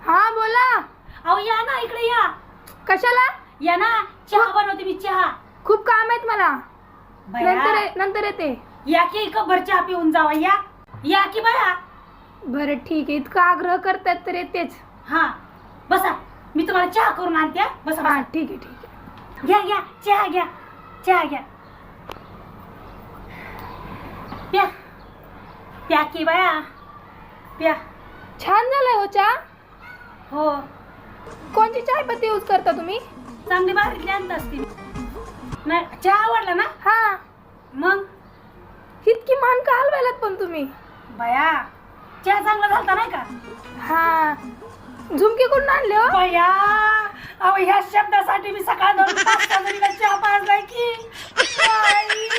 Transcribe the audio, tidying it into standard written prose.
हा बोला. अहो या ना इकडे या. कशाला? या ना, चहा बनवते मी. चहा खूप काम आहेत मला. नंतर येते. या की कबर चहा पिऊन जावा. या या की बाया. बरं ठीक आहे, इतका आग्रह करतात तर येतेच. हा बसा, मी तुम्हाला चहा करून आणते. बसा हा बसा. ठीक आहे. घ्या घ्या चहा घ्या. चहा घ्या. प्या प्या की बाया प्या. छान झालाय हो चहा. हो, कोणती चायपत्ती यूज करता तुम्ही? चांगली बारीतली आणत असते. नाही चहा आवडला ना? हा. मग इतकी मान का हलवायलात पण तुम्ही? बाया चहा चांगला झालता नाही का? हा. झुमके कुठून आणले हो? बाया अहो ह्या शब्दासाठी मी सकाळ धरून 5 जणीला चहा पाजलाय की. बाई.